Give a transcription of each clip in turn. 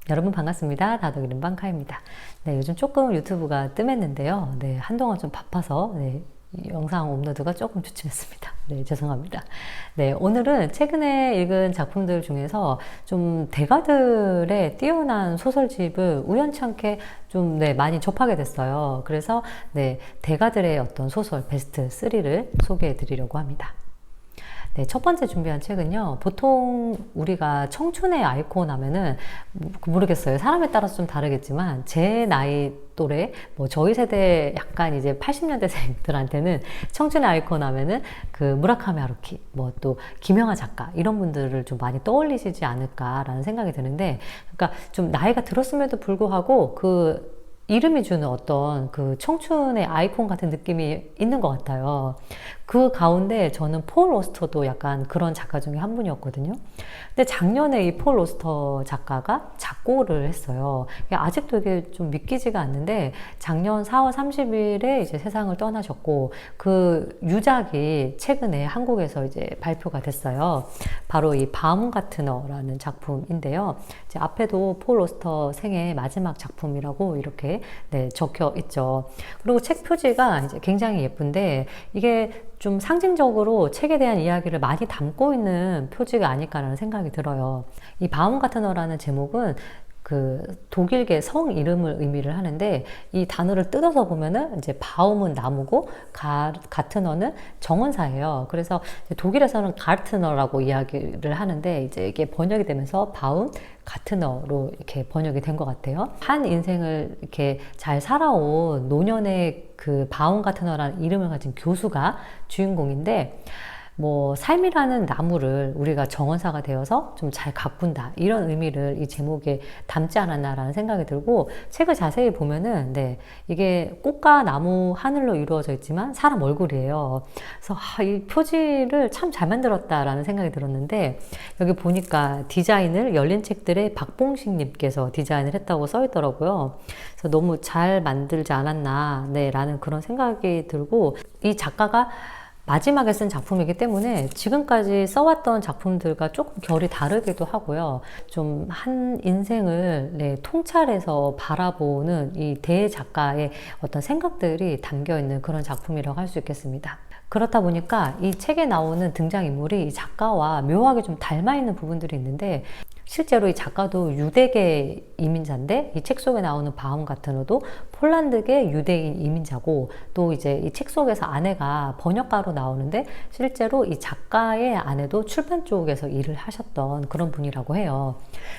여러분 반갑습니다. 다독이름 방카입니다. 네, 요즘 조금 유튜브가 뜸했는데요. 네, 한동안 좀 바빠서 이 영상 업로드가 조금 주춤했습니다. 네, 죄송합니다. 네, 오늘은 최근에 읽은 작품들 중에서 좀 대가들의 뛰어난 소설집을 우연찮게 좀 많이 접하게 됐어요. 그래서 대가들의 어떤 소설 베스트 3를 소개해 드리려고 합니다. 네, 첫 번째 준비한 책은요. 보통 우리가 청춘의 아이콘 하면은 모르겠어요. 사람에 따라서 좀 다르겠지만 제 나이 또래, 뭐 저희 세대 약간 이제 80년대생들한테는 청춘의 아이콘 하면은 그 무라카미 하루키, 뭐 또 김영하 작가 이런 분들을 좀 많이 떠올리시지 않을까라는 생각이 드는데, 그러니까 좀 나이가 들었음에도 불구하고 그 이름이 주는 어떤 그 청춘의 아이콘 같은 느낌이 있는 것 같아요. 그 가운데 저는 폴 오스터도 약간 그런 작가 중에 한 분이었거든요. 근데 작년에 이 폴 오스터 작가가 작고를 했어요. 아직도 이게 좀 믿기지가 않는데 작년 4월 30일에 이제 세상을 떠나셨고, 그 유작이 최근에 한국에서 이제 발표가 됐어요. 바로 이 바움가트너라는 작품인데요. 이제 앞에도 폴 오스터 생애 마지막 작품이라고 이렇게 적혀 있죠. 그리고 책 표지가 이제 굉장히 예쁜데, 이게 좀 상징적으로 책에 대한 이야기를 많이 담고 있는 표지가 아닐까라는 생각이 들어요. 이 바움가트너라는 제목은 그 독일계 성 이름을 의미를 하는데, 이 단어를 뜯어서 보면은 이제 바움은 나무고 가트너는 정원사예요. 그래서 독일에서는 가르트너라고 이야기를 하는데, 이제 이게 번역이 되면서 바움 가트너로 이렇게 번역이 된 것 같아요. 한 인생을 이렇게 잘 살아온 노년의 그 바움가트너라는 이름을 가진 교수가 주인공인데, 뭐 삶이라는 나무를 우리가 정원사가 되어서 좀 잘 가꾼다, 이런 의미를 이 제목에 담지 않았나라는 생각이 들고, 책을 자세히 보면은 이게 꽃과 나무 하늘로 이루어져 있지만 사람 얼굴이에요. 그래서 이 표지를 참 잘 만들었다라는 생각이 들었는데, 여기 보니까 디자인을 열린 책들의 박봉식 님께서 디자인을 했다고 써 있더라고요. 그래서 너무 잘 만들지 않았나 라는 그런 생각이 들고, 이 작가가 마지막에 쓴 작품이기 때문에 지금까지 써왔던 작품들과 조금 결이 다르기도 하고요. 좀 한 인생을 통찰해서 바라보는 이 대작가의 어떤 생각들이 담겨있는 그런 작품이라고 할 수 있겠습니다. 그렇다 보니까 이 책에 나오는 등장인물이 이 작가와 묘하게 좀 닮아있는 부분들이 있는데, 실제로 이 작가도 유대계 이민자인데, 이 책 속에 나오는 바움가트너도 폴란드계 유대인 이민자고, 또 이제 이 책 속에서 아내가 번역가로 나오는데, 실제로 이 작가의 아내도 출판 쪽에서 일을 하셨던 그런 분이라고 해요.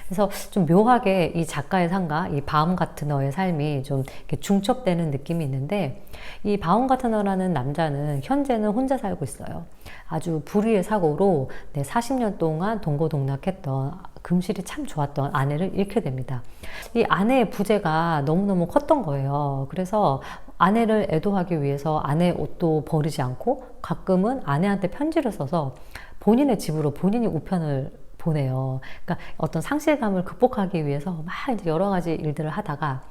그래서 좀 묘하게 이 작가의 삶과 이 바움가트너의 삶이 좀 이렇게 중첩되는 느낌이 있는데, 이 바움가트너라는 남자는 현재는 혼자 살고 있어요. 아주 불의의 사고로 40년 동안 동고동락했던, 금실이 참 좋았던 아내를 잃게 됩니다. 이 아내의 부재가 너무너무 컸던 거예요. 그래서 아내를 애도하기 위해서 아내의 옷도 버리지 않고 가끔은 아내한테 편지를 써서 본인의 집으로 본인이 우편을 보내요. 그러니까 어떤 상실감을 극복하기 위해서 막 이제 여러 가지 일들을 하다가,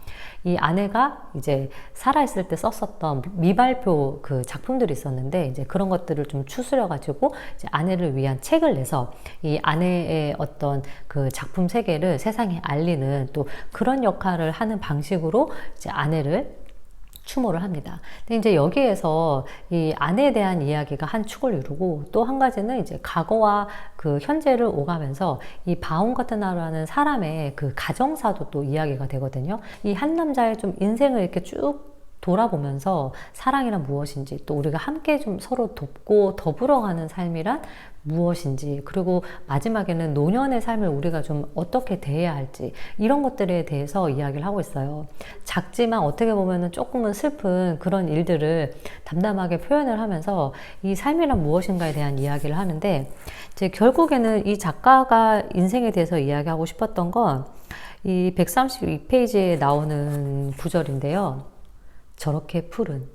이 아내가 이제 살아있을 때 썼었던 미발표 그 작품들이 있었는데, 이제 그런 것들을 좀 추스려 가지고 이제 아내를 위한 책을 내서 이 아내의 어떤 그 작품 세계를 세상에 알리는, 또 그런 역할을 하는 방식으로 이제 아내를 추모를 합니다. 근데 이제 여기에서 이 아내에 대한 이야기가 한 축을 이루고, 또 한 가지는 이제 과거와 그 현재를 오가면서 이 바움가트너라는 사람의 그 가정사도 또 이야기가 되거든요. 이 한 남자의 좀 인생을 이렇게 쭉 돌아보면서 사랑이란 무엇인지, 또 우리가 함께 좀 서로 돕고 더불어가는 삶이란 무엇인지, 그리고 마지막에는 노년의 삶을 우리가 좀 어떻게 대해야 할지, 이런 것들에 대해서 이야기를 하고 있어요. 작지만 어떻게 보면은 조금은 슬픈 그런 일들을 담담하게 표현을 하면서 이 삶이란 무엇인가에 대한 이야기를 하는데, 이제 결국에는 이 작가가 인생에 대해서 이야기하고 싶었던 건 이 132페이지에 나오는 구절인데요. 저렇게 푸른,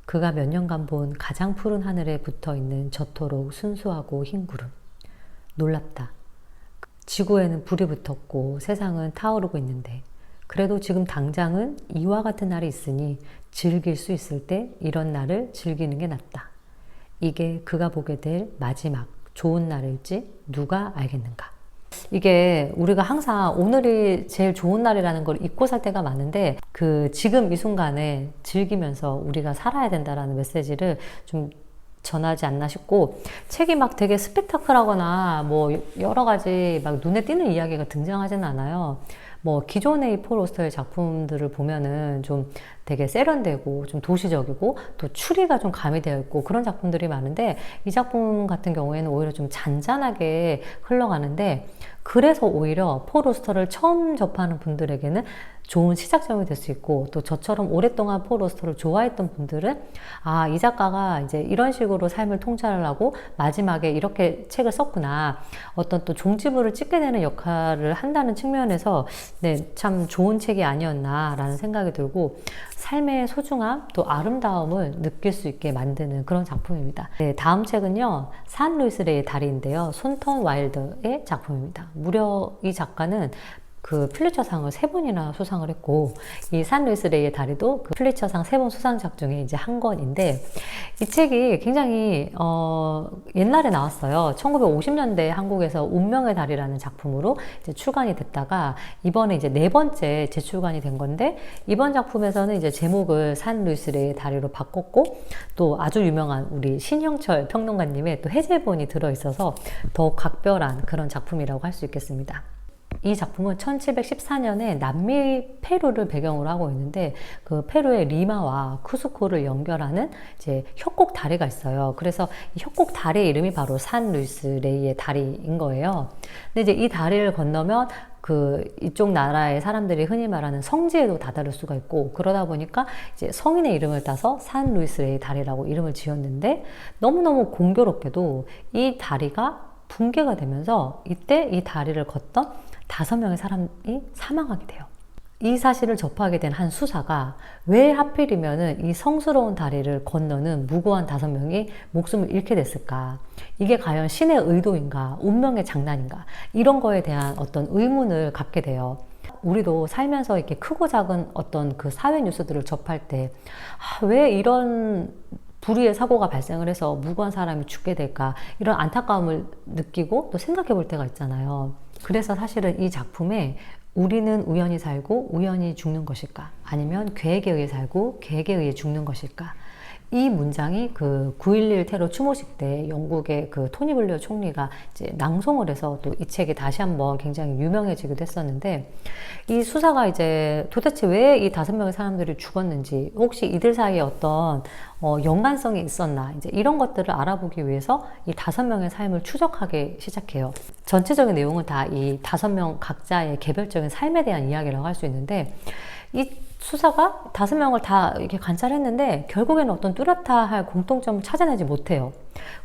그가 몇 년간 본 가장 푸른 하늘에 붙어있는 저토록 순수하고 흰 구름. 놀랍다. 지구에는 불이 붙었고 세상은 타오르고 있는데, 그래도 지금 당장은 이와 같은 날이 있으니 즐길 수 있을 때 이런 날을 즐기는 게 낫다. 이게 그가 보게 될 마지막 좋은 날일지 누가 알겠는가. 이게 우리가 항상 오늘이 제일 좋은 날이라는 걸 잊고 살 때가 많은데 그 지금 이 순간에 즐기면서 우리가 살아야 된다라는 메시지를 좀 전하지 않나 싶고, 책이 막 되게 스펙타클하거나 뭐 여러 가지 막 눈에 띄는 이야기가 등장하지는 않아요. 뭐 기존의 폴 오스터의 작품들을 보면은 좀 되게 세련되고 좀 도시적이고 또 추리가 좀 가미되어 있고 그런 작품들이 많은데, 이 작품 같은 경우에는 오히려 좀 잔잔하게 흘러가는데, 그래서 오히려 폴 오스터를 처음 접하는 분들에게는 좋은 시작점이 될 수 있고, 또 저처럼 오랫동안 폴 오스터를 좋아했던 분들은 아, 이 작가가 이제 이런 식으로 삶을 통찰을 하고 마지막에 이렇게 책을 썼구나, 어떤 또 종지부를 찍게 되는 역할을 한다는 측면에서 네, 참 좋은 책이 아니었나 라는 생각이 들고, 삶의 소중함 또 아름다움을 느낄 수 있게 만드는 그런 작품입니다. 네, 다음 책은요, 산 루이스 레이의 다리인데요, 손턴 와일드의 작품입니다. 무려 이 작가는 그 플리처상을 3번이나 수상을 했고, 이 산 루이스 레이의 다리도 그 플리처상 3번 수상작 중에 이제 한 권인데, 이 책이 굉장히 옛날에 나왔어요. 1950년대 한국에서 운명의 다리라는 작품으로 이제 출간이 됐다가 이번에 이제 4번째 재출간이 된 건데, 이번 작품에서는 이제 제목을 산 루이스 레이의 다리로 바꿨고, 또 아주 유명한 우리 신형철 평론가님의 또 해제본이 들어있어서 더욱 각별한 그런 작품이라고 할 수 있겠습니다. 이 작품은 1714년에 남미 페루를 배경으로 하고 있는데, 그 페루의 리마와 쿠스코를 연결하는 이제 협곡 다리가 있어요. 그래서 이 협곡 다리의 이름이 바로 산 루이스 레이의 다리인 거예요. 근데 이제 이 다리를 건너면 그 이쪽 나라의 사람들이 흔히 말하는 성지에도 다다를 수가 있고, 그러다 보니까 이제 성인의 이름을 따서 산 루이스 레이 다리라고 이름을 지었는데, 너무너무 공교롭게도 이 다리가 붕괴가 되면서 이때 이 다리를 걷던 5명의 사람이 사망하게 돼요. 이 사실을 접하게 된 한 수사가 왜 하필이면은 이 성스러운 다리를 건너는 무고한 5명이 목숨을 잃게 됐을까? 이게 과연 신의 의도인가? 운명의 장난인가? 이런 거에 대한 어떤 의문을 갖게 돼요. 우리도 살면서 이렇게 크고 작은 어떤 그 사회 뉴스들을 접할 때, 왜 이런 불의의 사고가 발생을 해서 무고한 사람이 죽게 될까, 이런 안타까움을 느끼고 또 생각해 볼 때가 있잖아요. 그래서 사실은 이 작품에 우리는 우연히 살고 우연히 죽는 것일까, 아니면 계획에 의해 살고 계획에 의해 죽는 것일까, 이 문장이 그 9.11 테러 추모식 때 영국의 그 토니 블레어 총리가 이제 낭송을 해서 또 이 책이 다시 한번 굉장히 유명해지기도 했었는데, 이 수사가 이제 도대체 왜 이 5명의 사람들이 죽었는지, 혹시 이들 사이에 어떤 연관성이 있었나, 이제 이런 것들을 알아보기 위해서 이 5명의 삶을 추적하기 시작해요. 전체적인 내용은 다 이 5명 각자의 개별적인 삶에 대한 이야기라고 할 수 있는데, 이 수사가 5명을 다 이렇게 관찰했는데 결국에는 어떤 뚜렷할 공통점을 찾아내지 못해요.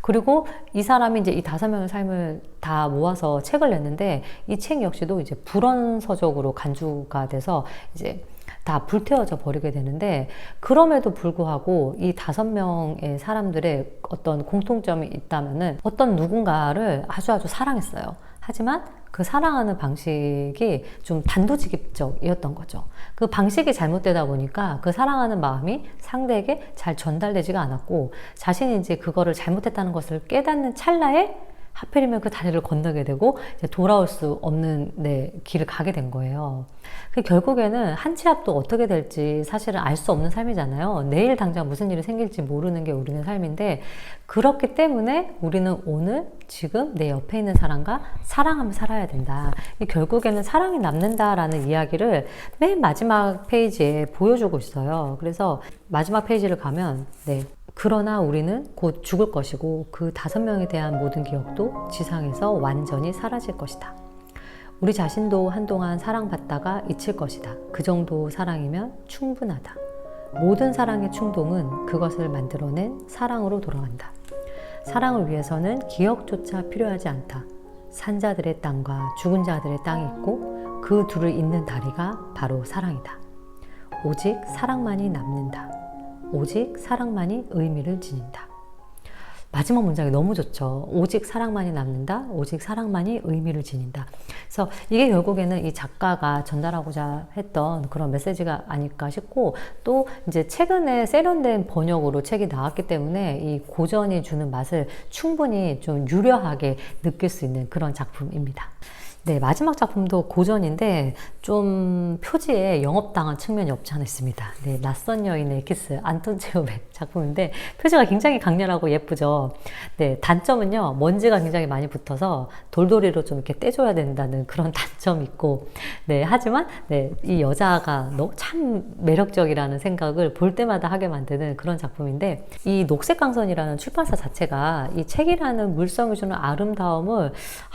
그리고 이 사람이 이제 이 5명의 삶을 다 모아서 책을 냈는데, 이 책 역시도 이제 불원서적으로 간주가 돼서 이제 다 불태워져 버리게 되는데, 그럼에도 불구하고 이 5명의 사람들의 어떤 공통점이 있다면은 어떤 누군가를 아주 사랑했어요. 하지만 그 사랑하는 방식이 좀 단도직입적이었던 거죠. 그 방식이 잘못되다 보니까 그 사랑하는 마음이 상대에게 잘 전달되지가 않았고, 자신이 이제 그거를 잘못했다는 것을 깨닫는 찰나에 하필이면 그 다리를 건너게 되고 이제 돌아올 수 없는 길을 가게 된 거예요. 결국에는 한 치 앞도 어떻게 될지 사실은 알 수 없는 삶이잖아요. 내일 당장 무슨 일이 생길지 모르는 게 우리는 삶인데, 그렇기 때문에 우리는 오늘 지금 내 옆에 있는 사람과 사랑하며 살아야 된다. 결국에는 사랑이 남는다라는 이야기를 맨 마지막 페이지에 보여주고 있어요. 그래서 마지막 페이지를 가면 그러나 우리는 곧 죽을 것이고 그 5명에 대한 모든 기억도 지상에서 완전히 사라질 것이다. 우리 자신도 한동안 사랑받다가 잊힐 것이다. 그 정도 사랑이면 충분하다. 모든 사랑의 충동은 그것을 만들어낸 사랑으로 돌아간다. 사랑을 위해서는 기억조차 필요하지 않다. 산 자들의 땅과 죽은 자들의 땅이 있고 그 둘을 잇는 다리가 바로 사랑이다. 오직 사랑만이 남는다. 오직 사랑만이 의미를 지닌다. 마지막 문장이 너무 좋죠. 오직 사랑만이 남는다. 오직 사랑만이 의미를 지닌다. 그래서 이게 결국에는 이 작가가 전달하고자 했던 그런 메시지가 아닐까 싶고, 또 이제 최근에 세련된 번역으로 책이 나왔기 때문에 이 고전이 주는 맛을 충분히 좀 유려하게 느낄 수 있는 그런 작품입니다. 네, 마지막 작품도 고전인데 좀 표지에 영업당한 측면이 없지 않아 있습니다. 네, 낯선 여인의 키스, 안톤 체홉의 작품인데 표지가 굉장히 강렬하고 예쁘죠. 네, 단점은요, 먼지가 굉장히 많이 붙어서 돌돌이로 좀 이렇게 떼줘야 된다는 그런 단점이 있고, 네, 하지만 네, 이 여자가 참 매력적이라는 생각을 볼 때마다 하게 만드는 그런 작품인데, 이 녹색강선이라는 출판사 자체가 이 책이라는 물성이 주는 아름다움을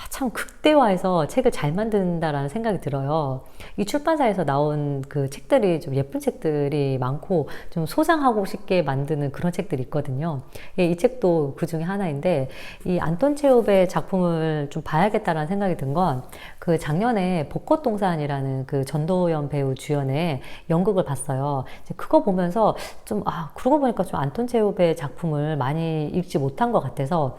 참 극대화해서 책을 잘 만든다라는 생각이 들어요. 이 출판사에서 나온 그 책들이 좀 예쁜 책들이 많고 좀 소장하고 싶게 만드는 그런 책들이 있거든요. 예, 이 책도 그 중에 하나인데, 이 안톤 체홉의 작품을 좀 봐야겠다라는 생각이 든 건 그 작년에 벚꽃동산이라는 그 전도연 배우 주연의 연극을 봤어요. 이제 그거 보면서 좀 그러고 보니까 좀 안톤 체홉의 작품을 많이 읽지 못한 것 같아서,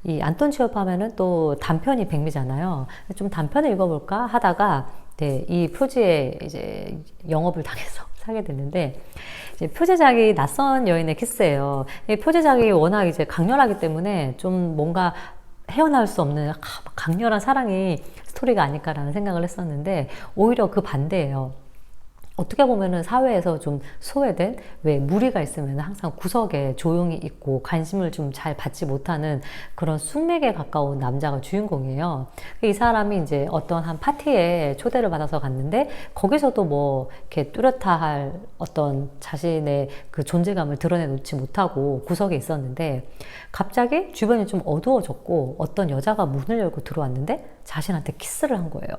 이 안톤 체홉 하면은 또 단편이 백미잖아요. 좀 단편을 읽어볼까 하다가 네, 이 표지에 이제 영업을 당해서 사게 됐는데, 이제 표제작이 낯선 여인의 키스예요. 이 표제작이 워낙 이제 강렬하기 때문에 좀 뭔가 헤어나올 수 없는 강렬한 사랑이 스토리가 아닐까라는 생각을 했었는데, 오히려 그 반대예요. 어떻게 보면은 사회에서 좀 소외된, 왜 무리가 있으면 항상 구석에 조용히 있고 관심을 좀 잘 받지 못하는 그런 숙맥에 가까운 남자가 주인공이에요. 이 사람이 이제 어떤 한 파티에 초대를 받아서 갔는데, 거기서도 뭐 이렇게 뚜렷할 어떤 자신의 그 존재감을 드러내놓지 못하고 구석에 있었는데, 갑자기 주변이 좀 어두워졌고 어떤 여자가 문을 열고 들어왔는데 자신한테 키스를 한 거예요.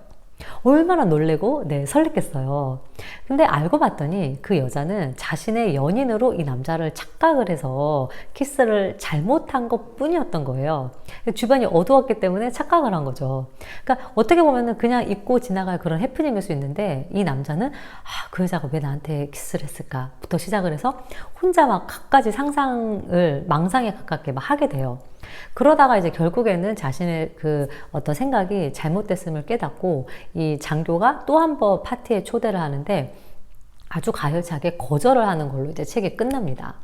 얼마나 놀래고 네, 설렜겠어요. 근데 알고 봤더니 그 여자는 자신의 연인으로 이 남자를 착각을 해서 키스를 잘못한 것 뿐이었던 거예요. 주변이 어두웠기 때문에 착각을 한 거죠. 그러니까 어떻게 보면은 그냥 잊고 지나갈 그런 해프닝일 수 있는데, 이 남자는 그 여자가 왜 나한테 키스를 했을까부터 시작을 해서 혼자 막 갖가지 상상을 망상에 가깝게 막 하게 돼요. 그러다가 이제 결국에는 자신의 그 어떤 생각이 잘못됐음을 깨닫고, 이 장교가 또 한 번 파티에 초대를 하는데 아주 가열차게 거절을 하는 걸로 이제 책이 끝납니다.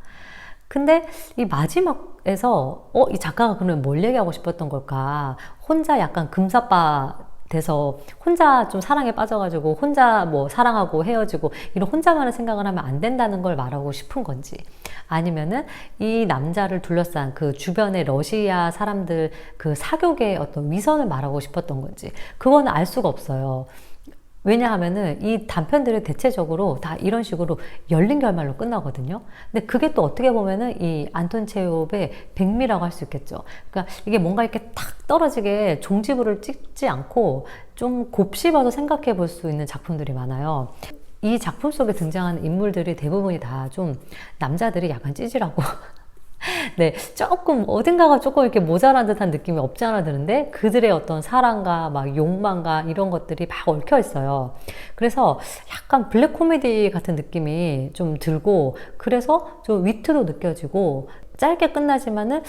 근데 이 마지막에서 이 작가가 그러면 뭘 얘기하고 싶었던 걸까? 혼자 약간 금사빠 돼서 혼자 좀 사랑에 빠져가지고 혼자 뭐 사랑하고 헤어지고 이런 혼자만의 생각을 하면 안 된다는 걸 말하고 싶은 건지, 아니면은 이 남자를 둘러싼 그 주변의 러시아 사람들 그 사교계의 어떤 위선을 말하고 싶었던 건지, 그거는 알 수가 없어요. 왜냐하면은 이 단편들이 대체적으로 다 이런 식으로 열린 결말로 끝나거든요. 근데 그게 또 어떻게 보면은 이 안톤 체홉의 백미라고 할 수 있겠죠. 그러니까 이게 뭔가 이렇게 탁 떨어지게 종지부를 찍지 않고 좀 곱씹어서 생각해 볼 수 있는 작품들이 많아요. 이 작품 속에 등장하는 인물들이 대부분이 다 좀 남자들이 약간 찌질하고 네, 조금 어딘가가 조금 이렇게 모자란 듯한 느낌이 없지 않아 드는데, 그들의 어떤 사랑과 막 욕망과 이런 것들이 막 얽혀 있어요. 그래서 약간 블랙 코미디 같은 느낌이 좀 들고, 그래서 좀 위트도 느껴지고, 짧게 끝나지만은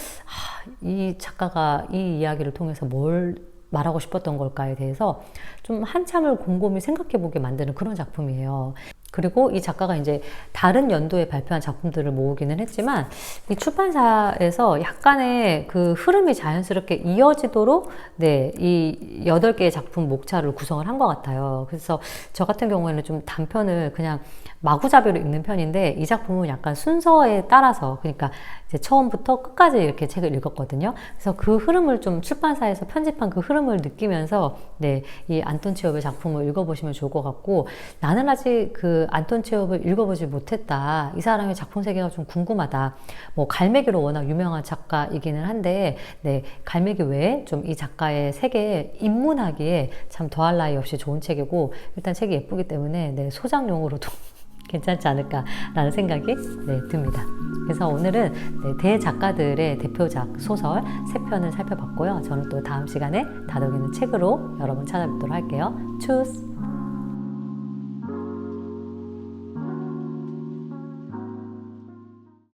이 작가가 이 이야기를 통해서 뭘 말하고 싶었던 걸까에 대해서 좀 한참을 곰곰이 생각해 보게 만드는 그런 작품이에요. 그리고 이 작가가 이제 다른 연도에 발표한 작품들을 모으기는 했지만, 이 출판사에서 약간의 그 흐름이 자연스럽게 이어지도록 네, 이 8개의 작품 목차를 구성을 한 것 같아요. 그래서 저 같은 경우에는 좀 단편을 그냥 마구잡이로 읽는 편인데, 이 작품은 약간 순서에 따라서, 그러니까 이제 처음부터 끝까지 이렇게 책을 읽었거든요. 그래서 그 흐름을 좀 출판사에서 편집한 그 흐름을 느끼면서 네, 이 안톤 체홉의 작품을 읽어보시면 좋을 것 같고, 나는 아직 그 안톤 체홉을 읽어보지 못했다, 이 사람의 작품 세계가 좀 궁금하다, 뭐 갈매기로 워낙 유명한 작가이기는 한데 네, 갈매기 외에 좀 이 작가의 세계에 입문하기에 참 더할 나위 없이 좋은 책이고, 일단 책이 예쁘기 때문에 네, 소장용으로도 괜찮지 않을까라는 생각이 네, 듭니다. 그래서 오늘은 네, 대작가들의 대표작 소설 3편을 살펴봤고요. 저는 또 다음 시간에 다독이는 책으로 여러분 찾아뵙도록 할게요. 추스!